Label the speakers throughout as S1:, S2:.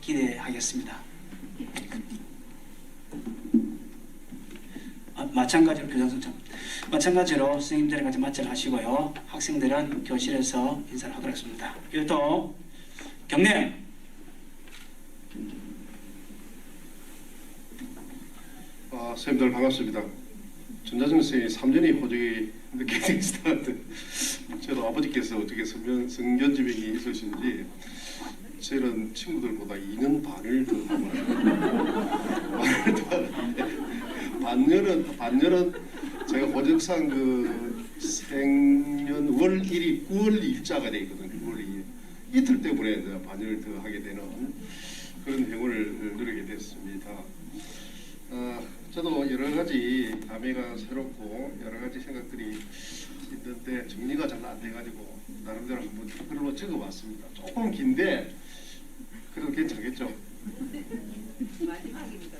S1: 기대하겠습니다. 마찬가지로 선생님들이 같이 마찰을 하시고요. 학생들은 교실에서 인사를 하도록 하겠습니다. 그리고 경례.
S2: 선생님들 반갑습니다. 전자정 선생님이 3년이 호적이 늦게 되시다는데 저도 아버지께서 어떻게 성견지명이 있으신지 저는 친구들보다 2년 반을 더 하고 반년은 제가 호적상 그 생년 월 1이 9월 2일자가 되어 있거든요. 9월 2일 이틀 때문에 반년을 더 하게 되는 그런 행운을 누리게 됐습니다. 저도 여러 가지 감회가 새롭고 여러 가지 생각들이 있는데 정리가 잘 안 돼가지고 나름대로 한번 글로 적어봤습니다. 조금 긴데 그래도 괜찮겠죠?
S3: 마지막입니다.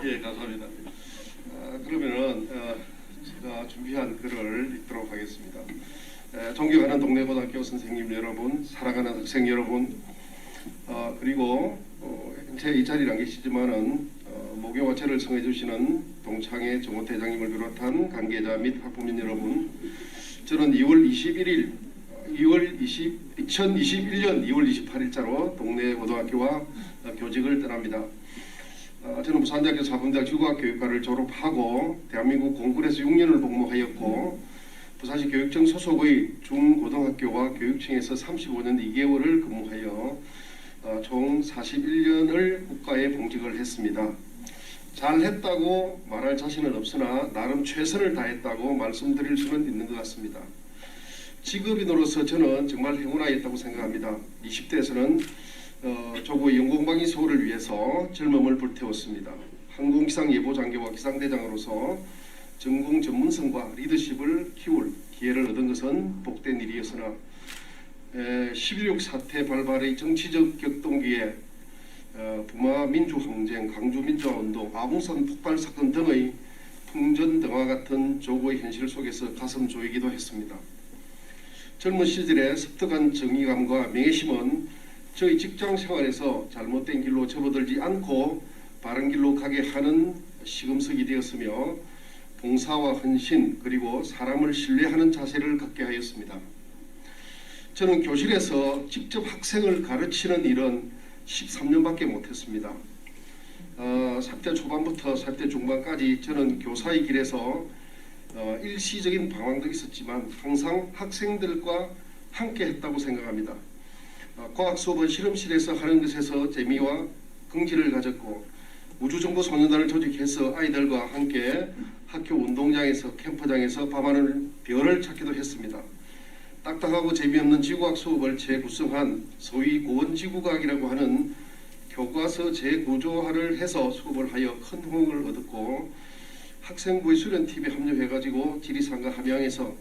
S2: 예, 감사합니다. 그러면은 제가 준비한 글을 읽도록 하겠습니다. 존경하는 동래고등학교 선생님 여러분, 사랑하는 학생 여러분, 그리고 현재 이 자리에 안 계시지만은 모교와 저를 청해 주시는 동창회 정호대장님을 비롯한 관계자 및 학부모 여러분, 저는 2021년 2월 28일자로 동래고등학교와 교직을 떠납니다. 저는 부산대학교 사범대학 지구과학교육과를 졸업하고 대한민국 공군에서 6년을 복무하였고 부산시 교육청 소속의 중고등학교와 교육청에서 35년 2개월을 근무하여 총 41년을 국가에 봉직을 했습니다. 잘했다고 말할 자신은 없으나 나름 최선을 다했다고 말씀드릴 수는 있는 것 같습니다. 직업인으로서 저는 정말 행운하였다고 생각합니다. 20대에서는 조국의 영공방위 수호를 위해서 젊음을 불태웠습니다. 항공기상 예보장교와 기상대장으로서 전공 전문성과 리더십을 키울 기회를 얻은 것은 복된 일이었으나 11.6 사태 발발의 정치적 격동기에 부마 민주항쟁, 강주 민주화운동, 아웅산 폭발 사건 등의 풍전등화 같은 조국의 현실 속에서 가슴 조이기도 했습니다. 젊은 시절의 습득한 정의감과 명예심은 저희 직장 생활에서 잘못된 길로 접어들지 않고 바른 길로 가게 하는 시금석이 되었으며 봉사와 헌신 그리고 사람을 신뢰하는 자세를 갖게 하였습니다. 저는 교실에서 직접 학생을 가르치는 일은 13년밖에 못했습니다. 30대 초반부터 30대 중반까지 저는 교사의 길에서 일시적인 방황도 있었지만 항상 학생들과 함께 했다고 생각합니다. 과학 수업은 실험실에서 하는 것에서 재미와 긍지를 가졌고 우주정보소년단을 조직해서 아이들과 함께 학교 운동장에서 캠프장에서 밤하늘 별을 찾기도 했습니다. 딱딱하고 재미없는 지구과학 수업을 재구성한 소위 고원지구과학이라고 하는 교과서 재구조화를 해서 수업을 하여 큰 호응을 얻었고 학생부의 수련팀에 합류해가지고 지리산과 함양에서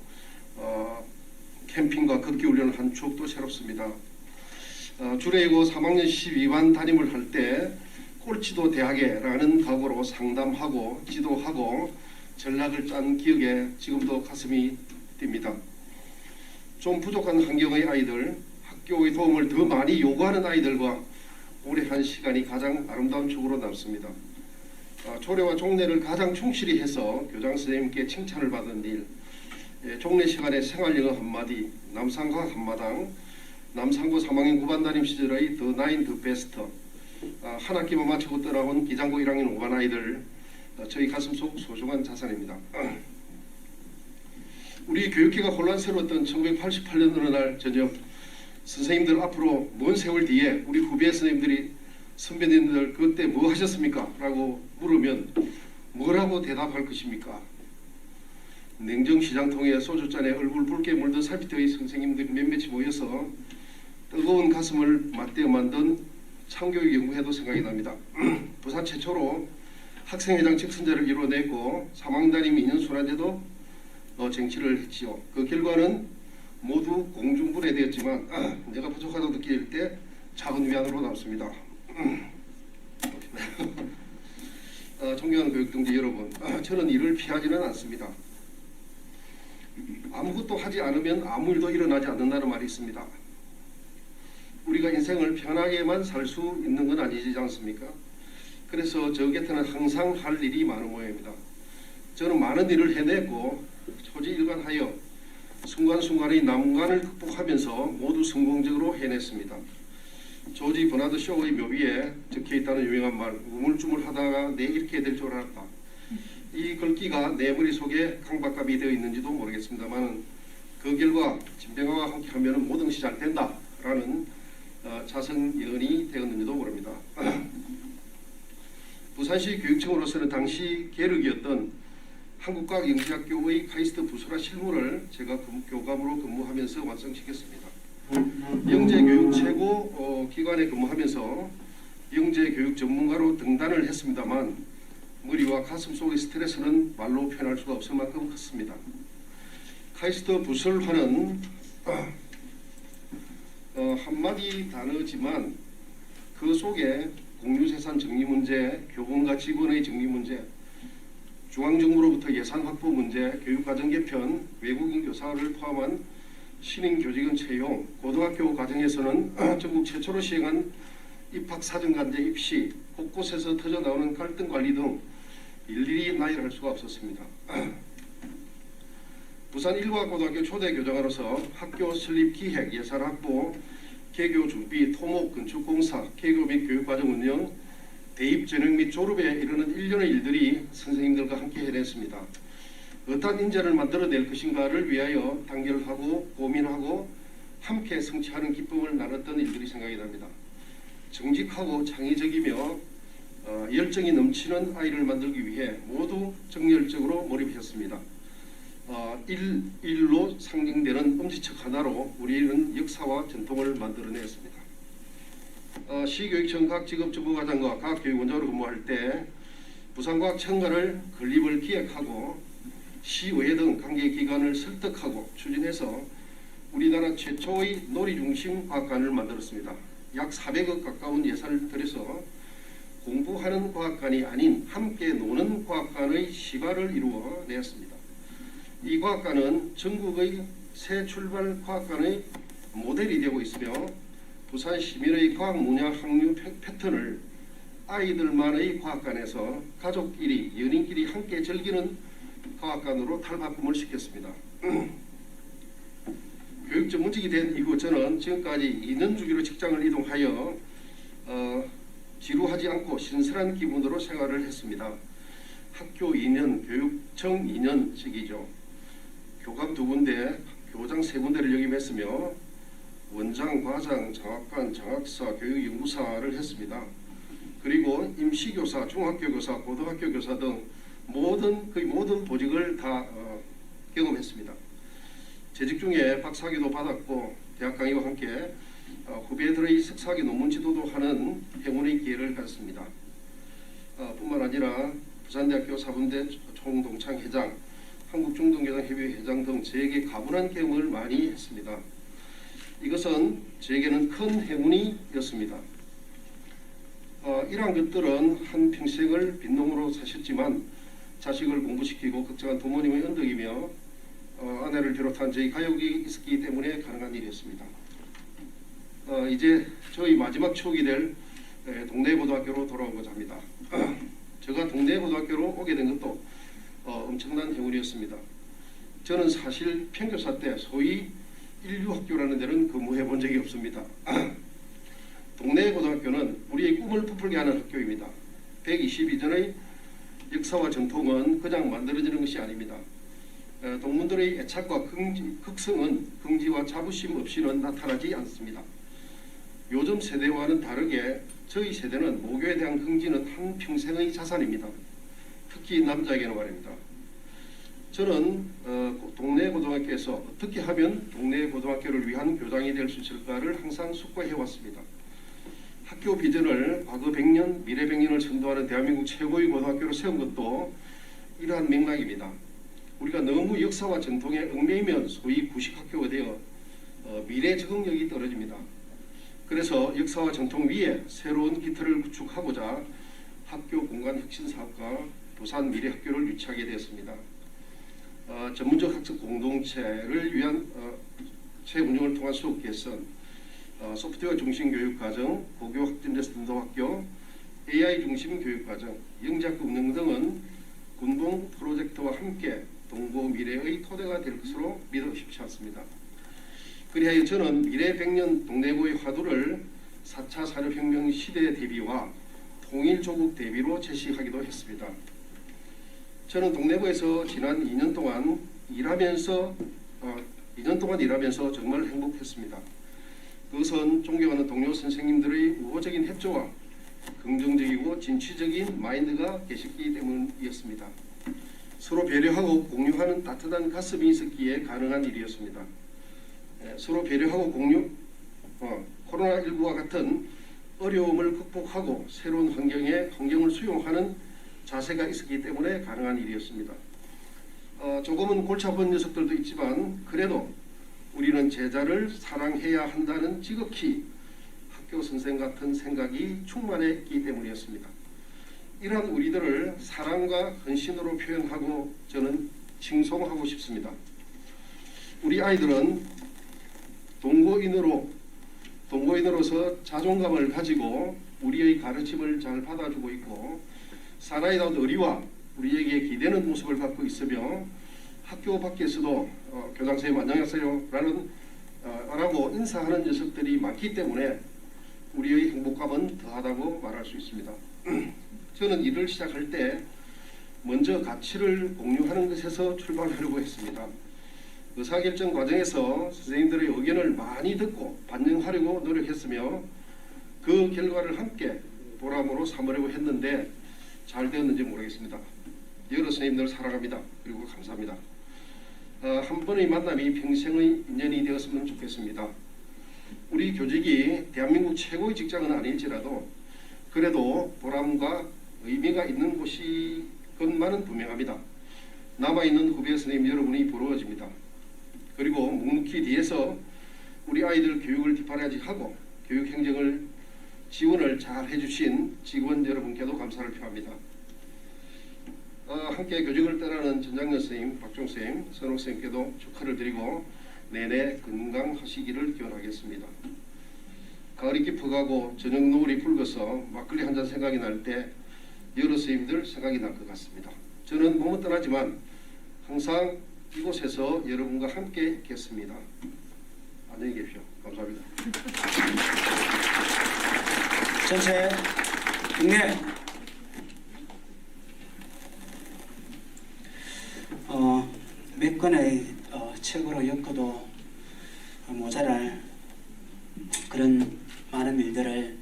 S2: 캠핑과 걷기훈련을 한 추억도 새롭습니다. 주례이고 3학년 12반 담임을 할 때 꼴찌도 대학에라는 각오로 상담하고 지도하고 전략을 짠 기억에 지금도 가슴이 뜁니다. 좀 부족한 환경의 아이들, 학교의 도움을 더 많이 요구하는 아이들과 오래 한 시간이 가장 아름다운 추억으로 남습니다. 조례와 종례를 가장 충실히 해서 교장 선생님께 칭찬을 받은 일, 종례 시간에 생활영어 한마디, 남산과학 한마당, 남산고 3학년 9반 담임 시절의 더 나인 더 베스트, 한 학기만 마치고 떠나온 기장고 1학년 5반 아이들, 저희 가슴속 소중한 자산입니다. 우리 교육계가 혼란스러웠던 1988년 어느 날 저녁, 선생님들 앞으로 먼 세월 뒤에 우리 후배 선생님들이 선배님들 그때 뭐 하셨습니까? 라고 물으면 뭐라고 대답할 것입니까? 냉정시장통에 소주잔에 얼굴 붉게 물든 살피터의 선생님들이 몇몇이 모여서 뜨거운 가슴을 맞대어 만든 창교육 연구회도 생각이 납니다. 부산 최초로 학생회장 직선제를 이뤄냈고 3학년 담임 2년 순환제도 쟁취를 했지요. 그 결과는 모두 공중분해되었지만 내가 부족하다고 느낄 때 작은 위안으로 남습니다. 존경하는 교육동지 여러분, 저는 이를 피하지는 않습니다. 아무것도 하지 않으면 아무 일도 일어나지 않는다는 말이 있습니다. 우리가 인생 인생을 편하게만 살 수 있는 건 아니지 않습니까? 그래서 저 곁에는 항상 할 일이 많은 모양입니다. 저는 많은 일을 해냈고 초지일관하여 순간순간의 난관을 극복하면서 모두 성공적으로 해냈습니다. 조지 버나드 쇼의 묘비에 적혀있다는 유명한 말, 우물쭈물하다가 내 이렇게 될 줄 알았다. 이 글귀가 내 머릿속에 강박감이 되어 있는지도 모르겠습니다만 그 결과 진병아와 함께하면 모든 것이 잘 된다라는 자성연이 되었는지도 모릅니다. 부산시 교육청으로서는 당시 계륵이었던 한국과학영재학교의 카이스트 부설화 실무를 제가 교감으로 근무하면서 완성시켰습니다. 영재교육 최고 기관에 근무하면서 영재교육 전문가로 등단을 했습니다만 머리와 가슴 속의 스트레스는 말로 표현할 수가 없을 만큼 컸습니다. 카이스트 부설화는 한마디 단어지만 그 속에 공유재산 정리 문제, 교본과 직원의 정리 문제, 중앙정부로부터 예산 확보 문제, 교육과정 개편, 외국인 교사를 포함한 신임 교직원 채용, 고등학교 과정에서는 전국 최초로 시행한 입학사정관제 입시, 곳곳에서 터져나오는 갈등 관리 등 일일이 나열할 수가 없었습니다. 부산 일과고등학교 초대교장으로서 학교 설립 기획, 예산 확보, 개교 준비, 토목, 건축공사, 개교 및 교육과정 운영, 대입 전형 및 졸업에 이르는 일련의 일들이 선생님들과 함께 해냈습니다. 어떠한 인재를 만들어낼 것인가를 위하여 단결하고 고민하고 함께 성취하는 기쁨을 나눴던 일들이 생각이 납니다. 정직하고 창의적이며 열정이 넘치는 아이를 만들기 위해 모두 정열적으로 몰입했습니다. 일로 상징되는 엄지척 하나로 우리는 역사와 전통을 만들어냈습니다. 시교육청 각 직업정보과장과 각 교육원장으로 근무할 때 부산과학청과를 건립을 기획하고 시의회 등 관계기관을 설득하고 추진해서 우리나라 최초의 놀이중심 과학관을 만들었습니다. 약 400억 가까운 예산을 들여서 공부하는 과학관이 아닌 함께 노는 과학관의 시발을 이루어 내었습니다. 이 과학관은 전국의 새 출발 과학관의 모델이 되고 있으며 부산 시민의 과학 문화 학류 패턴을 아이들만의 과학관에서 가족끼리 연인끼리 함께 즐기는 과학관으로 탈바꿈을 시켰습니다. 교육 전문직이 된 이후 저는 지금까지 2년 주기로 직장을 이동하여 지루하지 않고 신선한 기분으로 생활을 했습니다. 학교 2년, 교육청 2년씩이죠. 교감 2군데, 교장 3군데를 역임했으며 원장, 과장, 장학관, 장학사, 교육연구사를 했습니다. 그리고 임시교사, 중학교교사, 고등학교교사 등 거의 모든 보직을 다 경험했습니다. 재직 중에 박사학위도 받았고 대학 강의와 함께 후배들의 석사학위 논문 지도도 하는 행운의 기회를 갖습니다. 뿐만 아니라 부산대학교 사범대 총동창 회장, 한국중등교장협의회 회장 등 저에게 가분한 경험을 많이 했습니다. 이것은 저에게는 큰 행운이었습니다. 이러한 것들은 한 평생을 빈농으로 사셨지만 자식을 공부시키고 걱정한 부모님의 언덕이며 아내를 비롯한 저희 가족이 있었기 때문에 가능한 일이었습니다. 이제 저희 마지막 추억이 될 동래고등학교로 돌아오고자 합니다. 제가 동래고등학교로 오게 된 것도 엄청난 행운이었습니다. 저는 사실 평교사 때 소위 인류학교라는 데는 근무해 본 적이 없습니다. 동래고등학교는 우리의 꿈을 부풀게 하는 학교입니다. 122년의 역사와 전통은 그냥 만들어지는 것이 아닙니다. 동문들의 애착과 극성은 긍지와 자부심 없이는 나타나지 않습니다. 요즘 세대와는 다르게 저희 세대는 모교에 대한 긍지는 한평생의 자산입니다. 특히 남자에게는 말입니다. 저는 동래고등학교에서 어떻게 하면 동래고등학교를 위한 교장이 될 수 있을까를 항상 숙고해왔습니다. 학교 비전을 과거 100년, 미래 100년을 선도하는 대한민국 최고의 고등학교로 세운 것도 이러한 맥락입니다. 우리가 너무 역사와 전통에 얽매이면 소위 구식학교가 되어 미래 적응력이 떨어집니다. 그래서 역사와 전통 위에 새로운 기틀을 구축하고자 학교 공간 혁신 사업과 부산 미래학교를 유치하게 되었습니다. 전문적 학습 공동체를 위한 재운영을 통한 수업 개선, 소프트웨어 중심 교육과정, 고교 확진돼서 등도학교, AI 중심 교육과정, 영재학교 운영 등은 군동 프로젝트와 함께 동고 미래의 토대가 될 것으로 믿어 쉽지 않습니다. 그리하여 저는 미래 100년 동래고의 화두를 4차 산업혁명 시대 대비와 통일조국 대비로 제시하기도 했습니다. 저는 동래고에서 지난 2년 동안 일하면서 정말 행복했습니다. 그것은 존경하는 동료 선생님들의 우호적인 협조와 긍정적이고 진취적인 마인드가 계셨기 때문이었습니다. 서로 배려하고 공유하는 따뜻한 가슴이 있었기에 가능한 일이었습니다. 서로 배려하고 코로나19와 같은 어려움을 극복하고 새로운 환경을 수용하는 자세가 있었기 때문에 가능한 일이었습니다. 조금은 골치 아픈 녀석들도 있지만 그래도 우리는 제자를 사랑해야 한다는 지극히 학교 선생 같은 생각이 충만했기 때문이었습니다. 이러한 우리들을 사랑과 헌신으로 표현하고 저는 칭송하고 싶습니다. 우리 아이들은 동고인으로서 자존감을 가지고 우리의 가르침을 잘 받아주고 있고 사나이다운 의리와 우리에게 기대는 모습을 갖고 있으며 학교 밖에서도 교장선생님 안녕하세요 라고 인사하는 녀석들이 많기 때문에 우리의 행복감은 더하다고 말할 수 있습니다. 저는 일을 시작할 때 먼저 가치를 공유하는 것에서 출발하려고 했습니다. 의사결정 과정에서 선생님들의 의견을 많이 듣고 반영하려고 노력했으며 그 결과를 함께 보람으로 삼으려고 했는데 잘 되었는지 모르겠습니다. 여러 선생님들 사랑합니다. 그리고 감사합니다. 한 번의 만남이 평생의 인연이 되었으면 좋겠습니다. 우리 교직이 대한민국 최고의 직장은 아닐지라도 그래도 보람과 의미가 있는 곳이 것만은 분명합니다. 남아있는 후배 선생님 여러분이 부러워집니다. 그리고 묵묵히 뒤에서 우리 아이들 교육을 뒷바라지하고 교육행정을 지원을 잘 해주신 직원 여러분께도 감사를 표합니다. 함께 교직을 떠나는 전장년 선생님, 박종 선생님, 선옥 선생님께도 축하를 드리고 내내 건강하시기를 기원하겠습니다. 가을이 깊어가고 저녁 노을이 붉어서 막걸리 한 잔 생각이 날 때 여러 선생님들 생각이 날 것 같습니다. 저는 몸은 떠나지만 항상 이곳에서 여러분과 함께 있겠습니다. 안녕히 계십시오. 감사합니다.
S1: 전체 국내 몇 건의 책으로 엮어도 모자랄 그런 많은 일들을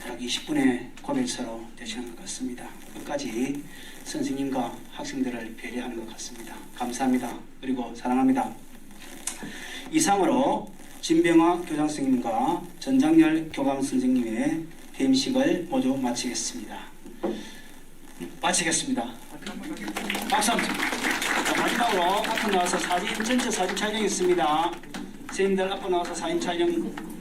S1: 약 20분의 고백서로 대신한 것 같습니다. 끝까지 선생님과 학생들을 배려하는 것 같습니다. 감사합니다. 그리고 사랑합니다. 이상으로 진병화 교장선생님과 전장열 교감 선생님의 퇴임식을 모두 마치겠습니다. 박수 한번. 마지막으로 앞으로 나와서 전체 사진 촬영 있습니다. 선생님들 앞으로 나와서 사진 촬영.